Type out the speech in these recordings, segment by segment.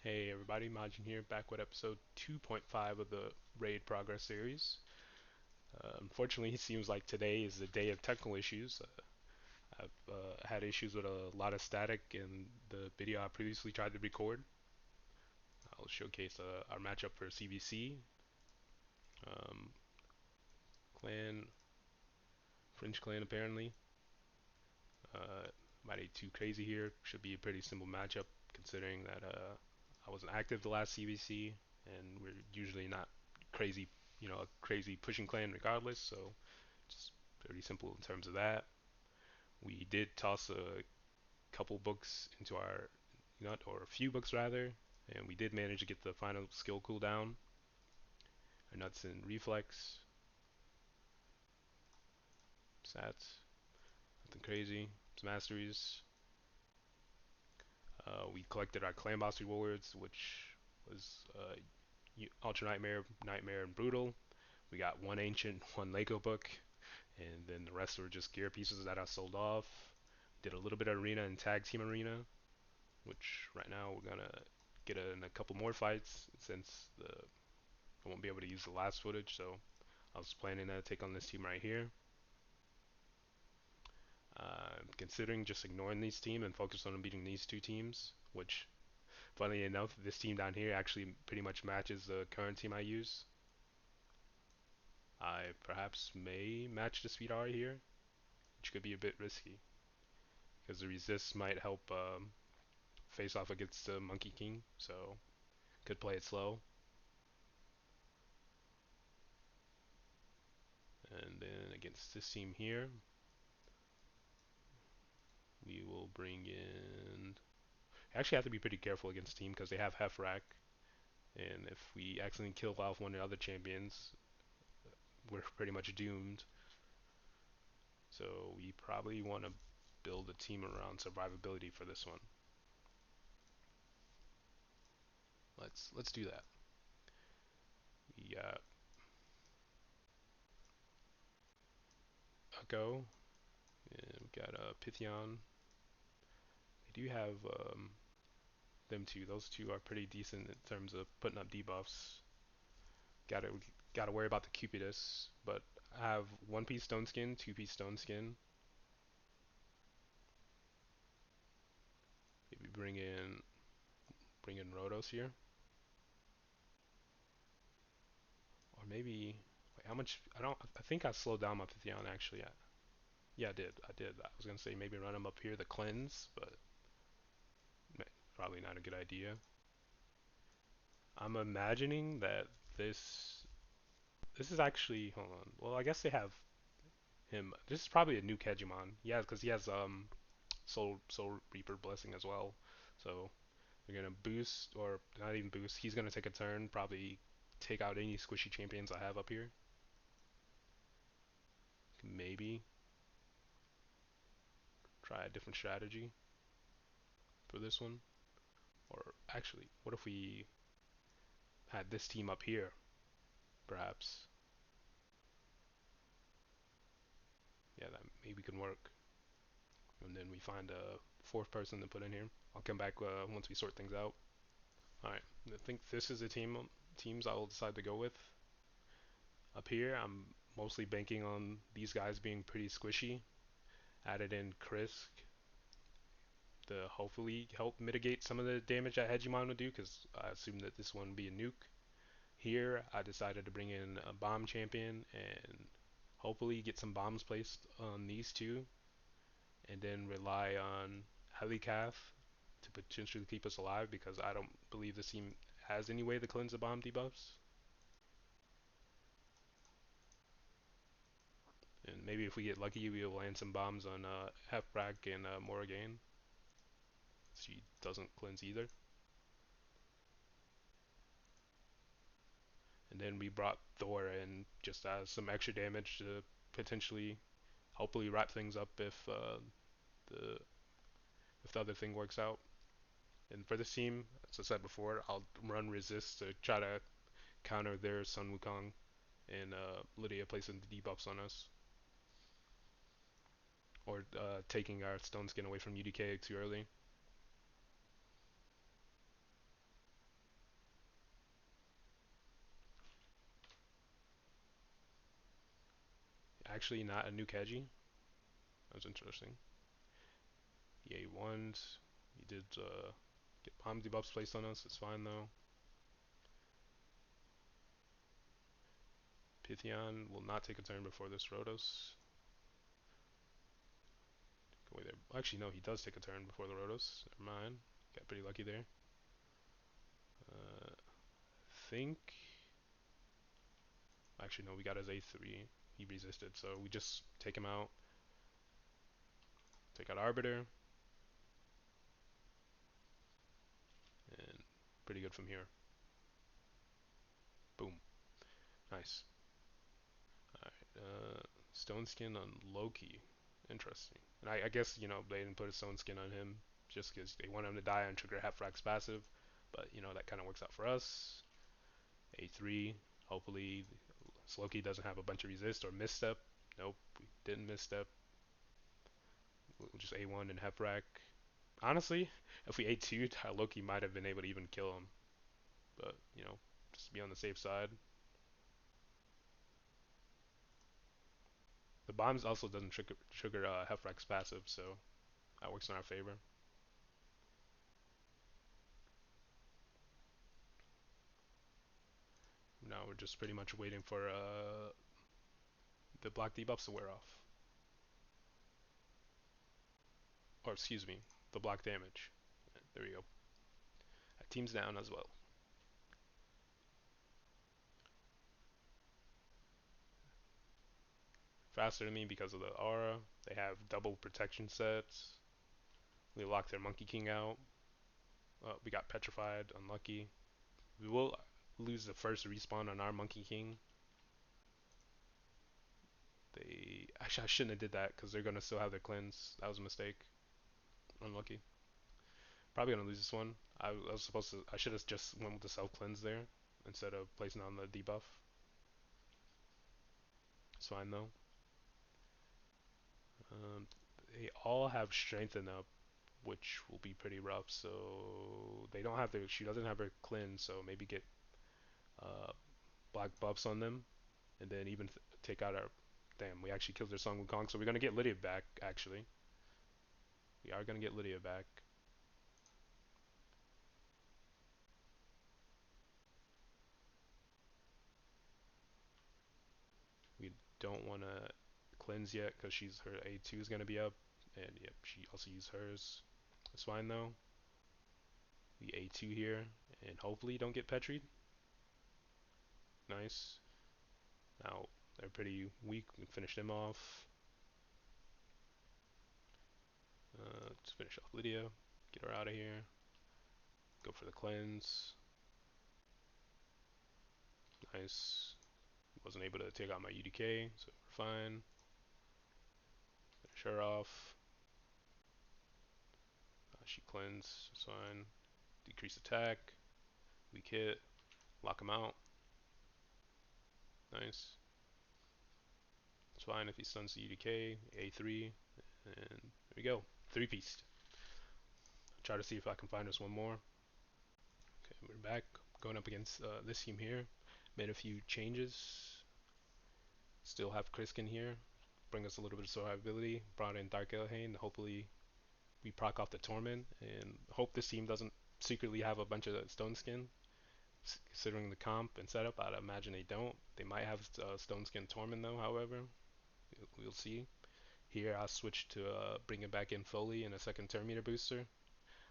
Hey everybody, Majin here, back with episode 2.5 of the Raid Progress series. Unfortunately, it seems like today is the day of technical issues. I've had issues with a lot of static in the video I previously tried to record. I'll showcase our matchup for CVC. Um, clan, Fringe Clan apparently. Might ain't too crazy here. Should be a pretty simple matchup considering that I wasn't active the last CVC and we're usually not crazy, a crazy pushing clan regardless. So just pretty simple in terms of that. We did toss a couple books into our nut, or a few books rather, and we did manage to get the final skill cooldown. Our nuts and reflex, stats, nothing crazy. Some masteries. We collected our clan boss rewards, which was Ultra Nightmare, Nightmare, and Brutal. We got one Ancient, one Lego book, and then the rest were just gear pieces that I sold off. Did a little bit of arena and tag team arena, which right now we're gonna get in a couple more fights since I won't be able to use the last footage. So I was planning to take on this team right here. Considering just ignoring these teams and focus on beating these two teams, which funnily enough, this team down here actually pretty much matches the current team I use. I perhaps may match the speed R here, which could be a bit risky because the resist might help face off against the Monkey King, so could play it slow. And then against this team here, we will bring in. Actually, have to be pretty careful against team because they have Hefrak, and if we accidentally kill off one of the other champions, we're pretty much doomed. So we probably want to build a team around survivability for this one. Let's do that. We got Echo, and we got Pythion. They do have them two. Those two are pretty decent in terms of putting up debuffs. Gotta worry about the Cupidus, but I have one piece stone skin, two piece stone skin. Maybe bring in Rotos here, or maybe wait, how much? I don't. I think I slowed down my Pythion actually. Yeah, I did. I did. I was gonna say maybe run him up here to cleanse, but probably not a good idea. I'm imagining that this is actually, hold on. Well, I guess they have him. This is probably a new Kegimon. Yeah, because he has Soul Reaper Blessing as well. So they're gonna boost, or not even boost. He's gonna take a turn, probably take out any squishy champions I have up here. Maybe try a different strategy for this one. Or actually, what if we had this team up here, perhaps? Yeah, that maybe can work. And then we find a fourth person to put in here. I'll come back once we sort things out. All right, I think this is the teams I will decide to go with. Up here, I'm mostly banking on these guys being pretty squishy. Added in Krisk to hopefully help mitigate some of the damage that Hegemon would do, because I assume that this one would be a nuke. Here, I decided to bring in a bomb champion and hopefully get some bombs placed on these two, and then rely on Helicath to potentially keep us alive, because I don't believe this team has any way to cleanse the bomb debuffs. And maybe if we get lucky, we'll land some bombs on Hefbrak and Morrigan. She doesn't cleanse either. And then we brought Thor in just as some extra damage to potentially, hopefully, wrap things up the if the other thing works out. And for this team, as I said before, I'll run resist to try to counter their Sun Wukong and Lydia placing the debuffs on us, or taking our Stone Skin away from UDK too early. actually not a new Kaji. That was interesting. He A1'd. He did get bomb debuffs placed on us. It's fine though. Pythion will not take a turn before this Rotos. Go away there. Actually, no, he does take a turn before the Rotos. Never mind. Got pretty lucky there. Think. Actually, no, we got his A3. He resisted, so we just take him out. Take out Arbiter. And pretty good from here. Boom. Nice. Alright, Stone Skin on Loki. Interesting. And I guess, they didn't put a Stone Skin on him just because they want him to die and trigger Heffrax passive. But, that kind of works out for us. A3. Hopefully, Loki doesn't have a bunch of resist or misstep. Nope, we didn't misstep. We'll just A1 and Heffrax. Honestly, if we A2, Loki might have been able to even kill him. But, just to be on the safe side. The bombs also doesn't trigger Heffrax passive, so that works in our favor. Now we're just pretty much waiting for the block debuffs to wear off. Or excuse me, the block damage. There we go. That team's down as well. Faster than me because of the aura. They have double protection sets. We locked their Monkey King out. We got petrified, unlucky. We will lose the first respawn on our Monkey King. Actually, I shouldn't have did that because they're gonna still have their cleanse. That was a mistake. Unlucky. Probably gonna lose this one. I was supposed to. I should have just went with the self cleanse there instead of placing on the debuff. It's fine though. Um, they all have strengthen up, which will be pretty rough. So they don't have their. She doesn't have her cleanse, so maybe get uh, black buffs on them, and then even take out our. Damn, we actually killed their Sun Wukong, so we're gonna get Lydia back. Actually, we are gonna get Lydia back. We don't want to cleanse yet because her A2 is gonna be up, and yep, she also used hers. It's fine though. We A2 here, and hopefully don't get Petried. Nice. Now they're pretty weak. We can finish them off. Let's finish off Lydia. Get her out of here. Go for the cleanse. Nice. Wasn't able to take out my UDK, so we're fine. Finish her off. She cleanse. It's fine. Decrease attack. Weak hit. Lock him out. Nice. It's fine if he stuns the UDK. A3. And there we go. 3-piece. Try to see if I can find us one more. Okay, we're back. Going up against this team here. Made a few changes. Still have Kriskin here. Bring us a little bit of survivability. Brought in Dark Elhain. Hopefully we proc off the Torment. And hope this team doesn't secretly have a bunch of Stone Skin. Considering the comp and setup, I'd imagine they don't. They might have Stone Skin Torment though, however. We'll see. Here I'll switch to bringing back in Foley and a second turn meter booster.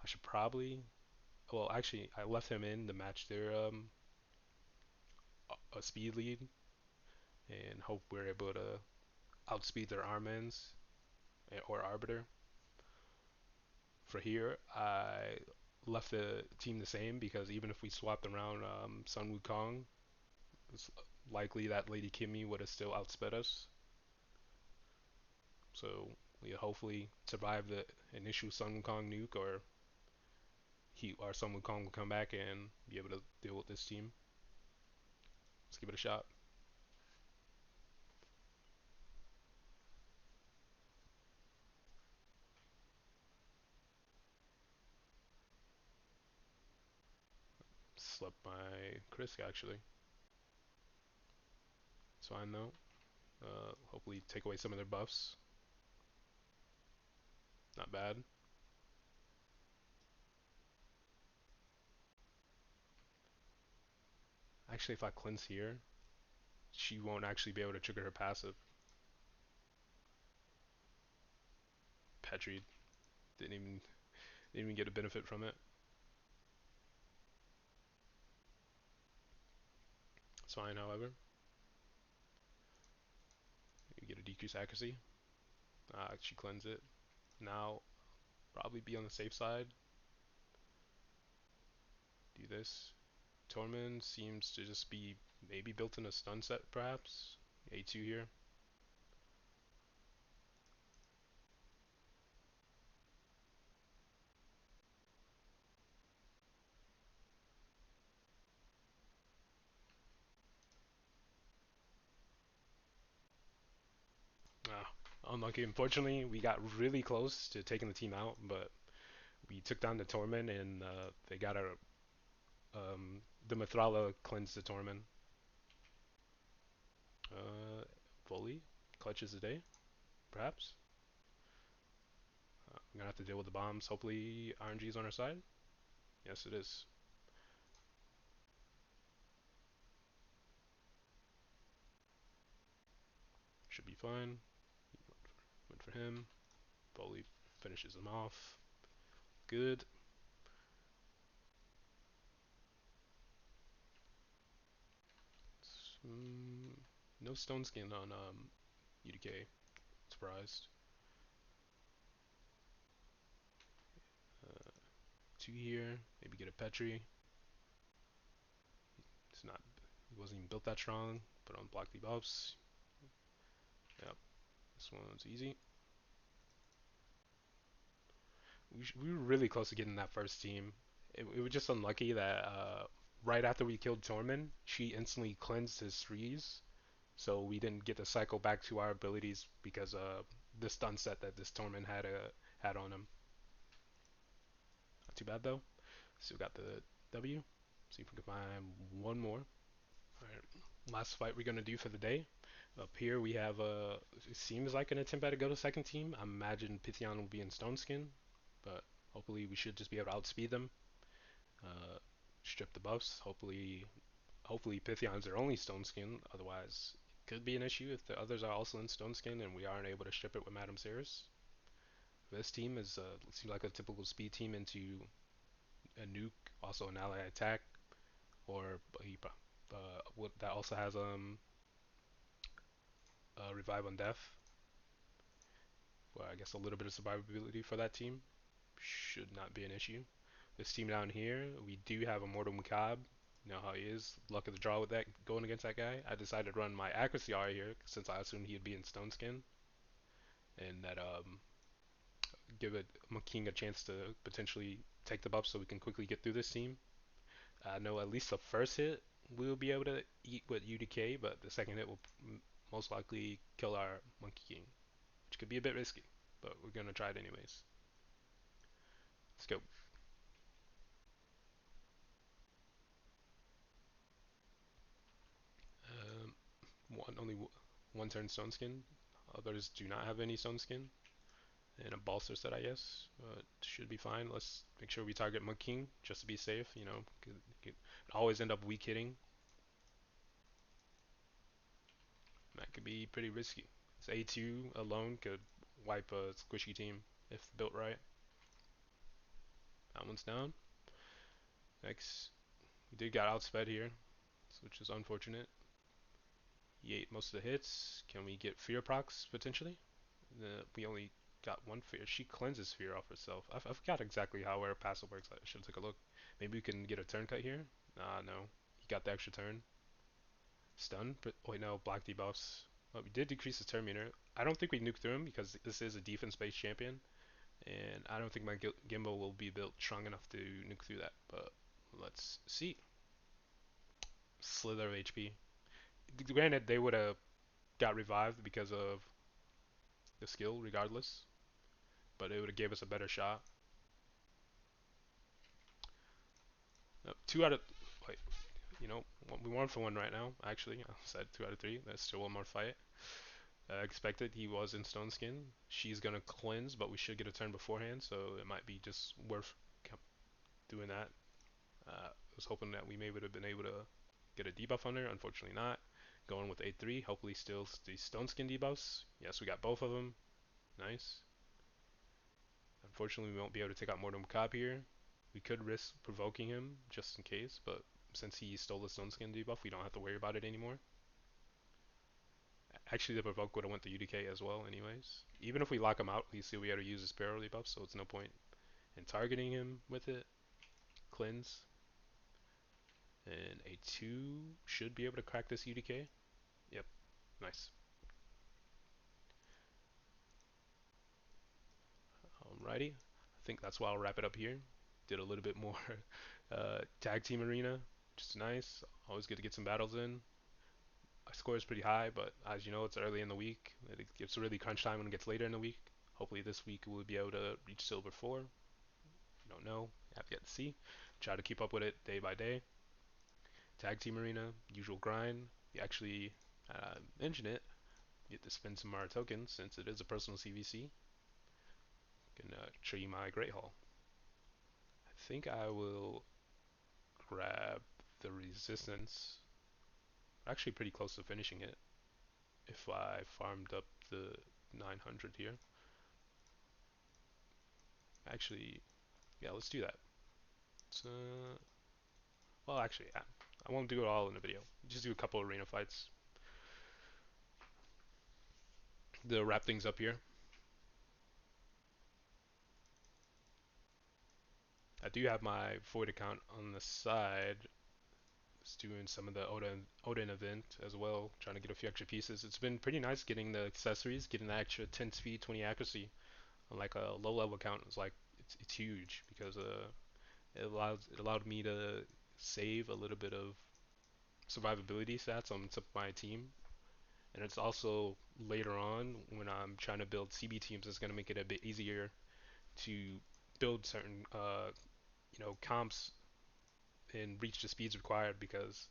I should probably, well actually I left him in to match their a speed lead and hope we're able to outspeed their Armens or Arbiter. For here I left the team the same because even if we swapped around Sun Wukong, it's likely that Lady Kimmy would have still outsped us. So we hopefully survive the initial Sun Wukong nuke, or our Sun Wukong will come back and be able to deal with this team. Let's give it a shot. Slept by Chris actually. It's fine though. Hopefully take away some of their buffs. Not bad. Actually, if I cleanse here, she won't actually be able to trigger her passive. Petri didn't even get a benefit from it. It's fine, however. You get a decreased accuracy. She cleanse it. Now, probably be on the safe side. Do this. Tormund seems to just be maybe built in a stun set, perhaps. A2 here. Ah, unlucky. Unfortunately, we got really close to taking the team out, but we took down the Tormund and they got the Mithrala cleansed the Tormund. Fully clutches the day, perhaps. I'm gonna have to deal with the bombs. Hopefully, RNG's on our side. Yes, it is. Should be fine. Went for him. Foley finishes him off. Good. No stone skin on UDK. Surprised. Uh, Two here. Maybe get a Petri. It's not. He wasn't even built that strong. Put on block debuffs. Yep. This one's easy. We were really close to getting that first team. It was just unlucky that right after we killed Tormund, she instantly cleansed his freeze, so we didn't get to cycle back to our abilities because the stun set that this Tormund had on him. Not too bad though. Still got the W. See if we can find one more. All right, last fight we're gonna do for the day. Up here we have it seems like an attempt at a go to second team. I imagine Pythion will be in Stone Skin, but hopefully we should just be able to outspeed them. Uh, Strip the buffs. Hopefully Pythion's their only Stone Skin. Otherwise, it could be an issue if the others are also in Stone Skin and we aren't able to strip it with Madame Cirrus. This team is seems like a typical speed team into a nuke, also an ally attack, or what that also has revive on death. Well, I guess a little bit of survivability for that team should not be an issue. This team down here, we do have a Mortal Macabre. You know how he is. Luck of the draw with that going against that guy. I decided to run my accuracy R here since I assumed he'd be in Stone Skin, and that give it King a chance to potentially take the buff so we can quickly get through this team. I know at least the first hit we'll be able to eat with UDK, but the second hit will most likely kill our Monkey King, which could be a bit risky, but we're gonna try it anyways. Let's go. Um, only one turn Stone Skin. Others do not have any Stone Skin. And a Balster set, I guess. Should be fine. Let's make sure we target Mud King just to be safe. You know, could always end up weak hitting. That could be pretty risky. This A2 alone could wipe a squishy team if built right. That one's down. Next, we did got outsped here, which is unfortunate. He ate most of the hits. Can we get fear procs potentially? We only got one fear. She cleanses fear off herself. I forgot exactly how her passive works. I should take a look. Maybe we can get a turn cut here. Nah, no. He got the extra turn. Stun. But wait, no. Black debuffs. But we did decrease his turn meter. I don't think we nuke through him because this is a defense-based champion, and I don't think my gimbal will be built strong enough to nuke through that. But let's see. Slither of HP. Granted, they would have got revived because of the skill, regardless, but it would have gave us a better shot. Two out of wait, we 1 for 1 right now. Actually, I said 2 out of 3. That's still one more fight. expected. He was in Stone Skin. She's gonna cleanse, but we should get a turn beforehand, so it might be just worth doing that. I was hoping that we may would have been able to get a debuff on her. Unfortunately, not. Going with 8-3. Hopefully, still the Stone Skin debuffs. Yes, we got both of them. Nice. Unfortunately, we won't be able to take out Mortal Macabre here. We could risk provoking him just in case, but since he stole the Stone Skin debuff, we don't have to worry about it anymore. Actually, the provoke would have went to UDK as well, anyways. Even if we lock him out, he's still be able to use his Sparrow debuff, so it's no point in targeting him with it. Cleanse. And a 2 should be able to crack this UDK. Yep, nice. Alrighty, I think that's why I'll wrap it up here. Did a little bit more tag team arena, which is nice. Always good to get some battles in. My score is pretty high, but as you know, it's early in the week. It gets really crunch time when it gets later in the week. Hopefully this week we'll be able to reach silver 4. Don't know, have yet to see. Try to keep up with it day by day. Tag team arena, usual grind. You actually mention it. Get to spend some more tokens since it is a personal CVC. Can show you my Great Hall. I think I will grab the resistance. Actually, pretty close to finishing it if I farmed up the 900 here. Actually, yeah, let's do that. So, well, actually, yeah, I won't do it all in the video. Just do a couple arena fights to wrap things up here. I do have my Void account on the side. Just doing some of the Odin event as well, trying to get a few extra pieces. It's been pretty nice getting the accessories, getting the extra 10 speed, 20 accuracy. On like a low level account, it's like it's huge because it allowed me to save a little bit of survivability stats on my team, and it's also later on when I'm trying to build CB teams, it's gonna make it a bit easier to build certain comps and reach the speeds required because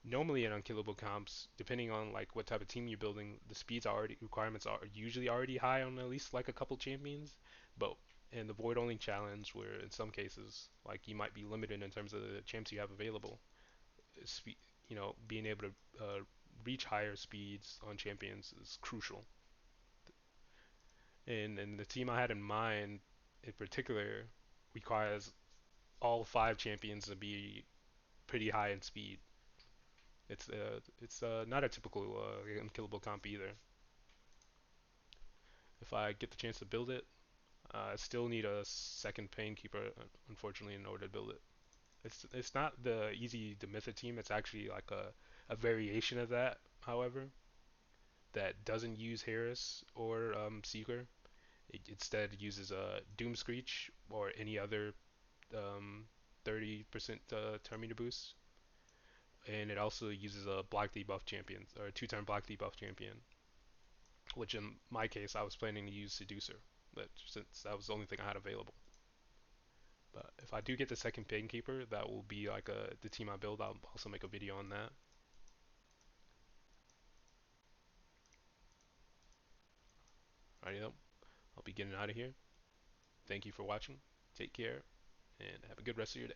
normally in unkillable comps, depending on like what type of team you're building, the speeds already requirements are usually already high on at least like a couple champions. But in the void only challenge, where in some cases like you might be limited in terms of the champs you have available, spe- being able to reach higher speeds on champions is crucial. And the team I had in mind, in particular, requires all 5 champions to be pretty high in speed. It's not a typical unkillable comp either. If I get the chance to build it, I still need a second Painkeeper, unfortunately, in order to build it. It's not the easy the Mythic team. It's actually like a variation of that, however, that doesn't use Harris or Seeker. It instead uses a Doom Screech or any other 30% Terminator boost, and it also uses a Black debuff champion or a 2-turn Black debuff champion, which in my case I was planning to use Seducer, but since that was the only thing I had available. But if I do get the second Painkeeper, that will be like the team I build. I'll also make a video on that. Alright, I'll be getting out of here. Thank you for watching. Take care and have a good rest of your day.